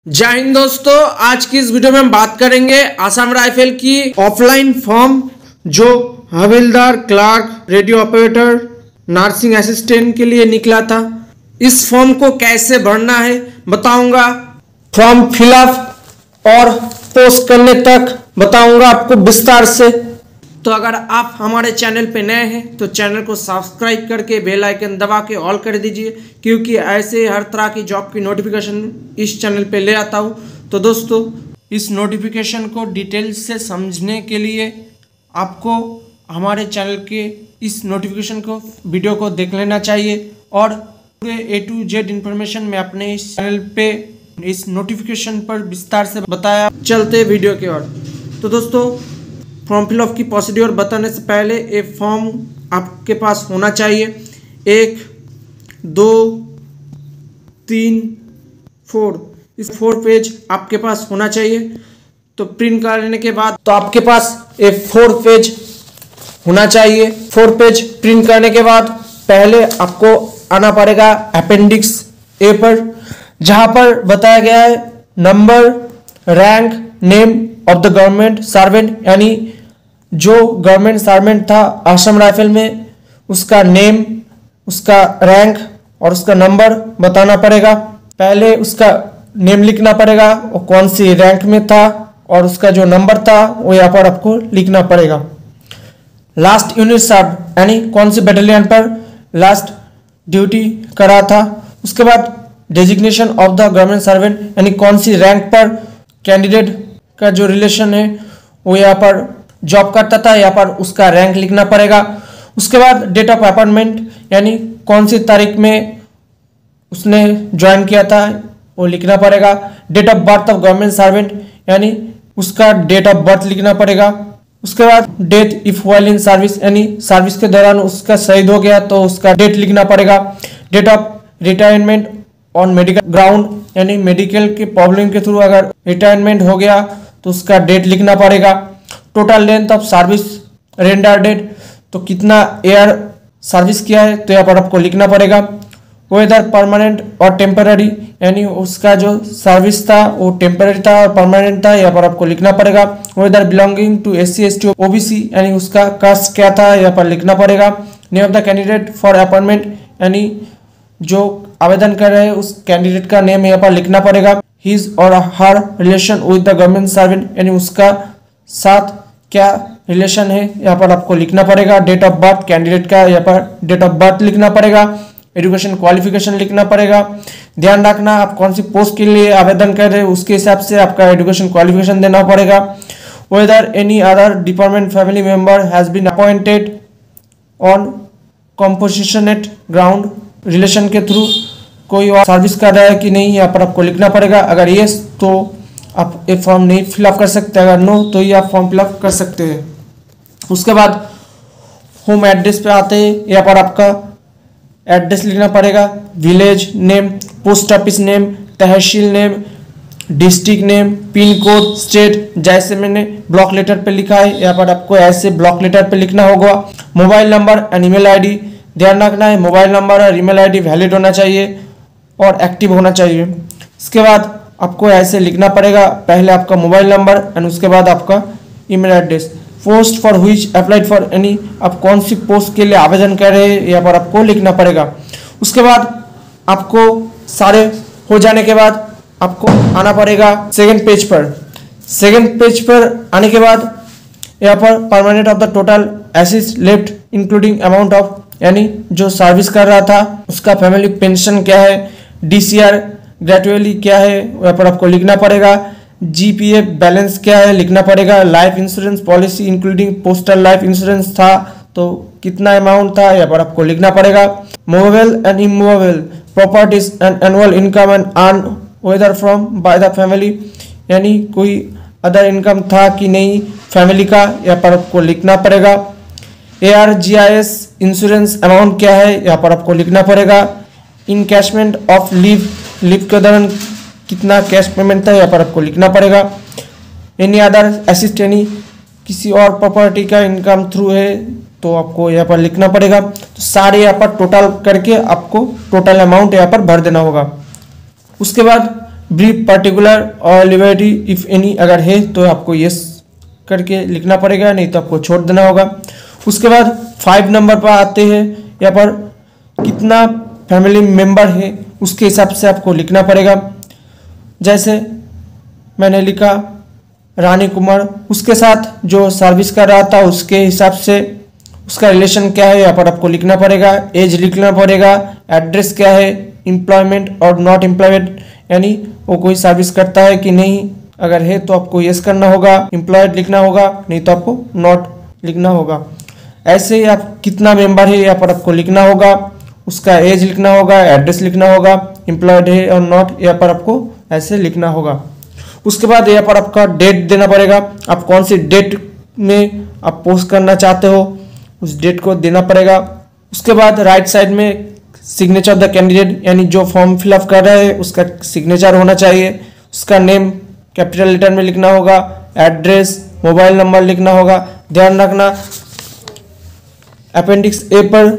जय हिंद दोस्तों, आज की इस वीडियो में हम बात करेंगे आसाम राइफल की ऑफलाइन फॉर्म जो हवलदार, clerk, radio operator, nursing assistant के लिए निकला था। इस फॉर्म को कैसे भरना है बताऊंगा, फॉर्म फिलअप और पोस्ट करने तक बताऊंगा आपको विस्तार से। तो अगर आप हमारे चैनल पे नए हैं तो चैनल को सब्सक्राइब करके बेल आइकन दबा के ऑल कर दीजिए, क्योंकि ऐसे हर तरह की जॉब की नोटिफिकेशन इस चैनल पे ले आता हूँ। तो दोस्तों, इस नोटिफिकेशन को डिटेल से समझने के लिए आपको हमारे चैनल के इस नोटिफिकेशन को वीडियो को देख लेना चाहिए, और पूरे A to Z इन्फॉर्मेशन मैं अपने इस चैनल पे इस नोटिफिकेशन पर विस्तार से बताया। चलते वीडियो की ओर। तो दोस्तों, फॉर्म फिलअप की प्रोसीड्योर बताने से पहले एक फॉर्म आपके पास होना चाहिए। 1, 2, 3, 4 इस 4 पेज आपके पास होना चाहिए। तो प्रिंट करने के बाद तो आपके पास एक 4 पेज होना चाहिए। 4 पेज प्रिंट करने के बाद पहले आपको आना पड़ेगा अपेंडिक्स ए पर, जहां पर बताया गया है number, rank, name of the government servant, यानी जो गवर्नमेंट सर्वेंट था आसाम राइफल में, उसका नेम, उसका रैंक और उसका नंबर बताना पड़ेगा। पहले उसका नेम लिखना पड़ेगा और कौन सी रैंक में था, और उसका जो नंबर था वो यहाँ पर आपको लिखना पड़ेगा। लास्ट यूनिट सर्व, यानी कौन सी बटालियन पर लास्ट ड्यूटी करा था। उसके बाद designation of the government servant, यानी कौन सी रैंक पर कैंडिडेट का जो रिलेशन है वो यहाँ पर जॉब करता था, यहाँ पर उसका रैंक लिखना पड़ेगा। उसके बाद डेट ऑफ अपॉइंटमेंट, यानी कौन सी तारीख में उसने ज्वाइन किया था वो लिखना पड़ेगा। Date of birth of government servant, यानी उसका डेट ऑफ बर्थ लिखना पड़ेगा। उसके बाद date if while in service, यानी सर्विस के दौरान उसका शहीद हो गया तो उसका डेट लिखना पड़ेगा। Date of retirement on medical ground, यानी मेडिकल के प्रॉब्लम के थ्रू अगर रिटायरमेंट हो गया तो उसका डेट लिखना पड़ेगा। Total length of service render date, तो कितना एयर सर्विस किया है तो यहाँ पर आपको लिखना पड़ेगा। वेदर परमानेंट और टेम्पररी, यानी उसका जो सर्विस था वो टेम्पररी था और परमानेंट था, यहाँ पर आपको लिखना पड़ेगा। Whether belonging to SC ST OBC, यानी उसका कास्ट क्या था यहाँ पर लिखना पड़ेगा। Name of the candidate for appointment, यानी जो आवेदन कर रहे हैं उस कैंडिडेट का नेम यहाँ पर लिखना पड़ेगा। हिज और her relation with the government servant, यानी उसका साथ क्या रिलेशन है यहाँ पर आपको लिखना पड़ेगा। डेट ऑफ बर्थ कैंडिडेट का यहाँ पर डेट ऑफ बर्थ लिखना पड़ेगा। एजुकेशन क्वालिफिकेशन लिखना पड़ेगा। ध्यान रखना, आप कौन सी पोस्ट के लिए आवेदन कर रहे हैं उसके हिसाब से आपका एजुकेशन क्वालिफिकेशन देना पड़ेगा। Whether any other department family member has been appointed on compassionate ground, relation के थ्रू कोई और सर्विस कर रहा है कि नहीं यहाँ पर आपको लिखना पड़ेगा। अगर यस तो आप ये फॉर्म नहीं फिलअप कर सकते, अगर नो तो ये आप फॉर्म फिलअप कर सकते हैं। उसके बाद होम एड्रेस पे आते हैं, यहाँ पर आपका एड्रेस लिखना पड़ेगा। Village name, post office name, तहसील name, district name, pin code, state, जैसे मैंने ब्लॉक लेटर पे लिखा है यहाँ पर आपको ऐसे ब्लॉक लेटर पे लिखना होगा। Mobile number and email ID, ध्यान रखना है मोबाइल नंबर और ईमेल आईडी वैलिड होना चाहिए और एक्टिव होना चाहिए। इसके बाद आपको ऐसे लिखना पड़ेगा, पहले आपका मोबाइल नंबर एंड उसके बाद आपका email address. Post for which applied for, यानी आप कौन सी पोस्ट के लिए आवेदन कर रहे हैं यहाँ पर आपको लिखना पड़ेगा। उसके बाद आपको सारे हो जाने के बाद आपको आना पड़ेगा सेकंड पेज पर। सेकंड पेज पर आने के बाद यहाँ पर permanent of the total assets left including amount of, यानी जो सर्विस कर रहा था उसका फैमिली पेंशन क्या है, DCR ग्रेजुअली क्या है यहाँ पर आपको लिखना पड़ेगा। GPF बैलेंस क्या है लिखना पड़ेगा। Life insurance policy including postal life insurance था तो कितना अमाउंट था यहाँ पर आपको लिखना पड़ेगा। Movable and immovable properties and annual income and earn whether from by the family, यानी कोई अदर इनकम था कि नहीं फैमिली का यहाँ पर आपको लिखना पड़ेगा। ARGIS इंश्योरेंस अमाउंट क्या है यहाँ पर आपको लिखना पड़ेगा। इनकैशमेंट ऑफ लीव के दौरान कितना कैश पेमेंट था यहाँ पर आपको लिखना पड़ेगा। एनी अदर असिस्ट, यानी किसी और प्रॉपर्टी का इनकम थ्रू है तो आपको यहाँ पर लिखना पड़ेगा। तो सारे यहाँ पर टोटल करके आपको टोटल अमाउंट यहाँ पर भर देना होगा। उसके बाद ब्रीफ पर्टिकुलर और लिबर्टी इफ एनी अगर है तो आपको यस करके लिखना पड़ेगा, नहीं तो आपको छोड़ देना होगा। उसके बाद 5 नंबर पर आते हैं, यहाँ पर कितना फैमिली मेंबर है उसके हिसाब से आपको लिखना पड़ेगा। जैसे मैंने लिखा रानी कुमार, उसके साथ जो सर्विस कर रहा था उसके हिसाब से उसका रिलेशन क्या है यहाँ पर आपको लिखना पड़ेगा, एज लिखना पड़ेगा, एड्रेस क्या है, एम्प्लॉयमेंट और नॉट एम्प्लॉयमेंट यानी वो कोई सर्विस करता है कि नहीं, अगर है तो आपको यस करना होगा, एम्प्लॉयड लिखना होगा, नहीं तो आपको नॉट लिखना होगा। ऐसे ही आप कितना मेंबर है यहाँ पर आपको लिखना होगा, उसका एज लिखना होगा, एड्रेस लिखना होगा, एम्प्लॉयड है और नॉट यहाँ पर आपको ऐसे लिखना होगा। उसके बाद यहाँ पर आपका डेट देना पड़ेगा, आप कौन सी डेट में आप पोस्ट करना चाहते हो उस डेट को देना पड़ेगा। उसके बाद राइट साइड में सिग्नेचर ऑफ द कैंडिडेट यानी जो फॉर्म फिलअप कर रहा है उसका सिग्नेचर होना चाहिए, उसका नेम कैपिटल लेटर में लिखना होगा, एड्रेस, मोबाइल नंबर लिखना होगा। ध्यान रखना अपेंडिक्स ए पर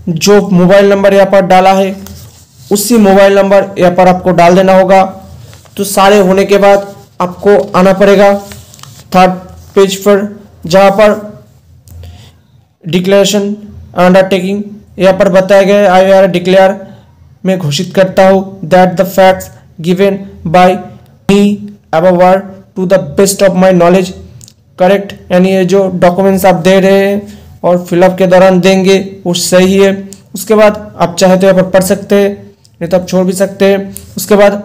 जो मोबाइल नंबर यहाँ पर डाला है उसी मोबाइल नंबर यहाँ पर आपको डाल देना होगा। तो सारे होने के बाद आपको आना पड़ेगा 3rd पेज पर, जहाँ पर डिक्लेरेशन अंडरटेकिंग यहाँ पर बताया गया आई आर डिक्लेयर मैं घोषित करता हूँ that the facts given by me above are to the best of my knowledge correct, यानी ये जो डॉक्यूमेंट्स आप दे रहे हैं और फिलअप के दौरान देंगे वो सही है। उसके बाद आप चाहे तो यहाँ पर पढ़ सकते हैं, नहीं तो आप छोड़ भी सकते हैं। उसके बाद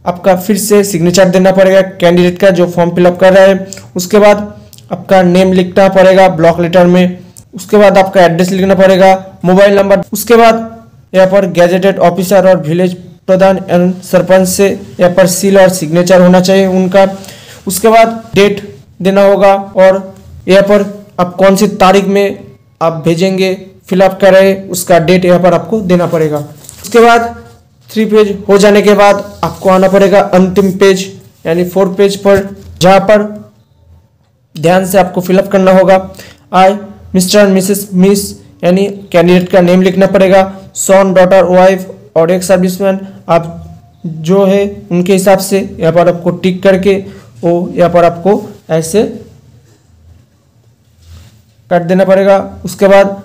आपका फिर से सिग्नेचर देना पड़ेगा कैंडिडेट का जो फॉर्म फिलअप कर रहा है। उसके बाद आपका नेम लिखना पड़ेगा ब्लॉक लेटर में। उसके बाद आपका एड्रेस लिखना पड़ेगा, मोबाइल नंबर। उसके बाद यहाँ पर गैजेटेड ऑफिसर और विलेज प्रधान एवं सरपंच से यहाँ पर सील और सिग्नेचर होना चाहिए उनका। उसके बाद डेट देना होगा और यहाँ पर आप कौन सी तारीख में आप भेजेंगे फिलअप कर रहे उसका डेट यहाँ पर आपको देना पड़ेगा। उसके बाद 3 पेज हो जाने के बाद आपको आना पड़ेगा अंतिम पेज यानी 4th पेज पर, जहाँ पर ध्यान से आपको फिलअप करना होगा आई मिस्टर एंड मिसेस मिस यानी कैंडिडेट का नेम लिखना पड़ेगा, सन, डॉटर, वाइफ और एक सर्विसमैन आप जो है उनके हिसाब से यहाँ पर आपको टिक करके वो यहाँ पर आपको ऐसे कर देना पड़ेगा। उसके बाद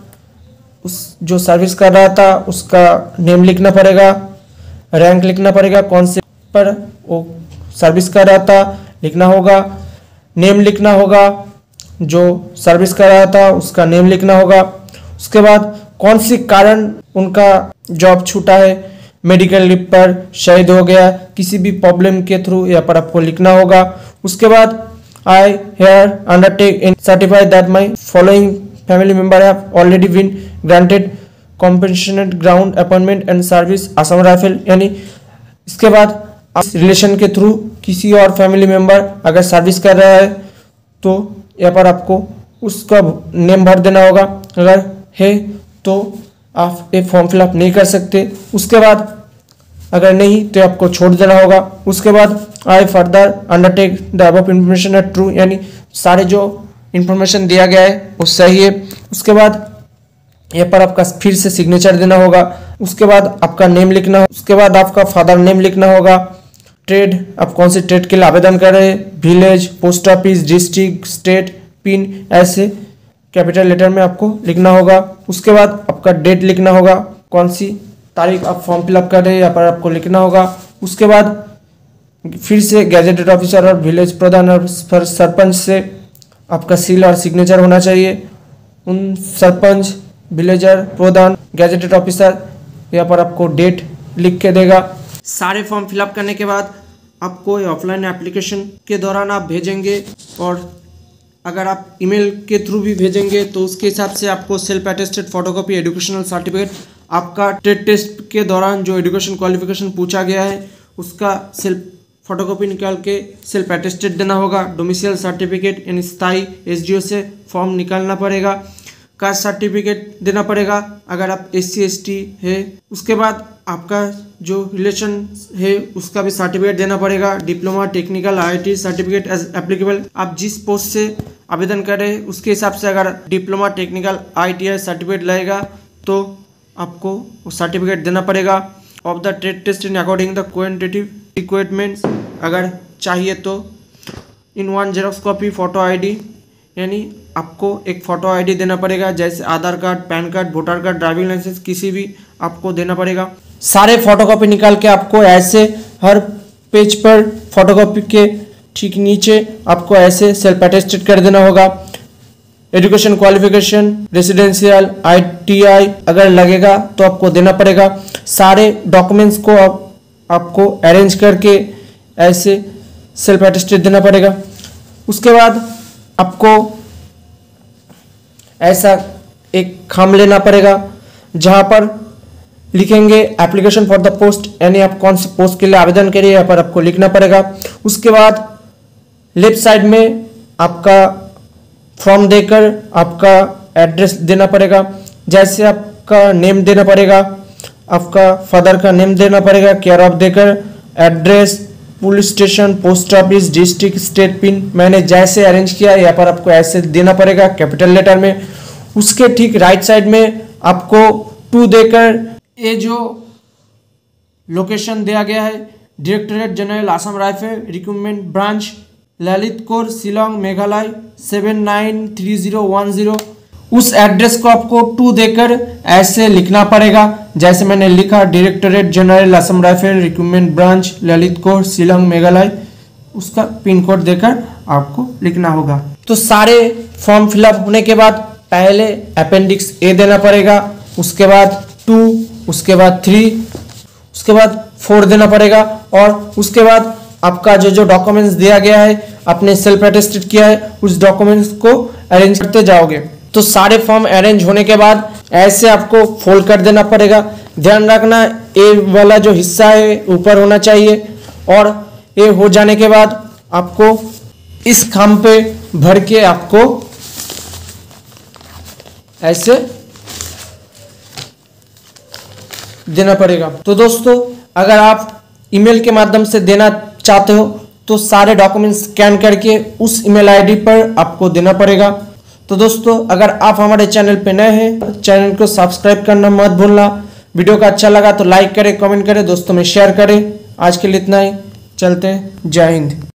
उस जो सर्विस कर रहा था उसका नेम लिखना पड़ेगा, रैंक लिखना पड़ेगा, कौन से पर वो सर्विस कर रहा था लिखना होगा, नेम लिखना होगा, जो सर्विस कर रहा था उसका नेम लिखना होगा। उसके बाद कौन सी कारण उनका जॉब छूटा है, मेडिकल लीव पर, शहीद हो गया, किसी भी प्रॉब्लम के थ्रू यहाँ पर आपको लिखना होगा। उसके बाद I here undertake and certify that my following family member have already been granted compassionate ground appointment and service Assam rifle, यानी इसके बाद आप रिलेशन के थ्रू किसी और फैमिली मेंबर अगर सर्विस कर रहा है तो यहाँ पर आपको उसका नेम भर देना होगा, अगर है तो आप ये फॉर्म फिलअप नहीं कर सकते। उसके बाद अगर नहीं तो आपको छोड़ देना होगा। उसके बाद I further undertake the above information are true, यानी सारे जो इंफॉर्मेशन दिया गया है वो सही है। उसके बाद यहाँ पर आपका फिर से सिग्नेचर देना होगा। उसके बाद आपका नेम लिखना होगा। उसके बाद आपका फादर नेम लिखना होगा, ट्रेड आप कौन से ट्रेड के लिए आवेदन कर रहे हैं, village, post office, district, state, pin ऐसे कैपिटल लेटर में आपको लिखना होगा। उसके बाद आपका डेट लिखना होगा, कौन सी तारीख आप फॉर्म फिलअप कर रहे हैं यहाँ पर आपको लिखना होगा। उसके बाद फिर से गैजेटेड ऑफिसर और विलेज प्रधान और सरपंच से आपका सील और सिग्नेचर होना चाहिए। उन सरपंच, विलेजर, प्रधान, गैजेटेड ऑफिसर यहाँ पर आपको डेट लिख के देगा। सारे फॉर्म फिलअप करने के बाद आपको ऑफलाइन एप्लीकेशन के दौरान आप भेजेंगे और अगर आप ईमेल के थ्रू भी भेजेंगे तो उसके हिसाब से आपको self attested photocopy, educational certificate, आपका ट्रेड टेस्ट के दौरान जो एजुकेशन क्वालिफिकेशन पूछा गया है उसका सेल्फ फोटोकॉपी निकाल के सेल्फ अटेस्टेड देना होगा। डोमिसाइल सर्टिफिकेट यानी स्थायी एसडीओ से फॉर्म निकालना पड़ेगा। कास्ट सर्टिफिकेट देना पड़ेगा अगर आप SC ST है। उसके बाद आपका जो रिलेशन है उसका भी सर्टिफिकेट देना पड़ेगा। Diploma, technical, IIT certificate as applicable, आप जिस पोस्ट से आवेदन कर रहे हैं उसके हिसाब से अगर डिप्लोमा, टेक्निकल, IITI सर्टिफिकेट लगेगा तो आपको वो सर्टिफिकेट देना पड़ेगा। Of the trade test in according the quantitative requirements अगर चाहिए तो in one xerox copy photo ID, यानी आपको एक फ़ोटो आईडी देना पड़ेगा, जैसे Aadhaar card, PAN card, voter card, driving licence, किसी भी आपको देना पड़ेगा। सारे फोटोकॉपी निकाल के आपको ऐसे हर पेज पर फोटोकॉपी के ठीक नीचे आपको ऐसे सेल्फ अटेस्टेड कर देना होगा। एजुकेशन क्वालिफिकेशन, रेसिडेंशियल, ITI अगर लगेगा तो आपको देना पड़ेगा। सारे डॉक्यूमेंट्स को आपको अरेंज करके ऐसे सेल्फ अटेस्टेड देना पड़ेगा। उसके बाद आपको ऐसा एक खाम लेना पड़ेगा जहां पर लिखेंगे एप्लीकेशन फॉर द पोस्ट, यानी आप कौन से पोस्ट के लिए आवेदन करिए, यहाँ पर आपको लिखना पड़ेगा। उसके बाद लेफ्ट साइड में आपका फॉर्म देकर आपका एड्रेस देना पड़ेगा, जैसे आपका नेम देना पड़ेगा, आपका फादर का नेम देना पड़ेगा, केयर ऑफ देकर address, police station, post office, district, state pin मैंने जैसे अरेंज किया यहाँ पर आपको ऐसे देना पड़ेगा कैपिटल लेटर में। उसके ठीक राइट साइड में आपको 2 देकर ये जो लोकेशन दिया गया है, directorate general Assam rifle recruitment branch, Lalitpur, Shillong, Meghalaya 793010, उस एड्रेस को आपको 2 देकर ऐसे लिखना पड़ेगा, जैसे मैंने लिखा directorate general Assam rifle recruitment branch, Lalitpur, Shillong, Meghalaya, उसका पिन कोड देकर आपको लिखना होगा। तो सारे फॉर्म फिलअप होने के बाद पहले अपेंडिक्स A देना पड़ेगा, उसके बाद 2, उसके बाद 3, उसके बाद 4 देना पड़ेगा, और उसके बाद आपका जो डॉक्यूमेंट्स दिया गया है, आपने सेल्फ अटेस्टेड किया है, उस डॉक्यूमेंट्स को अरेंज करते जाओगे। तो सारे फॉर्म अरेंज होने के बाद ऐसे आपको फोल्ड कर देना पड़ेगा। ध्यान रखना ए वाला जो हिस्सा है ऊपर होना चाहिए, और ये हो जाने के बाद आपको इस खाम पे भर के आपको ऐसे देना पड़ेगा। तो दोस्तों अगर आप ईमेल के माध्यम से देना चाहते हो तो सारे डॉक्यूमेंट्स स्कैन करके उस ईमेल आईडी पर आपको देना पड़ेगा। तो दोस्तों अगर आप हमारे चैनल पे नए हैं, चैनल को सब्सक्राइब करना मत भूलना। वीडियो का अच्छा लगा तो लाइक करें, कमेंट करें, दोस्तों में शेयर करें। आज के लिए इतना ही, चलते हैं, जय हिंद।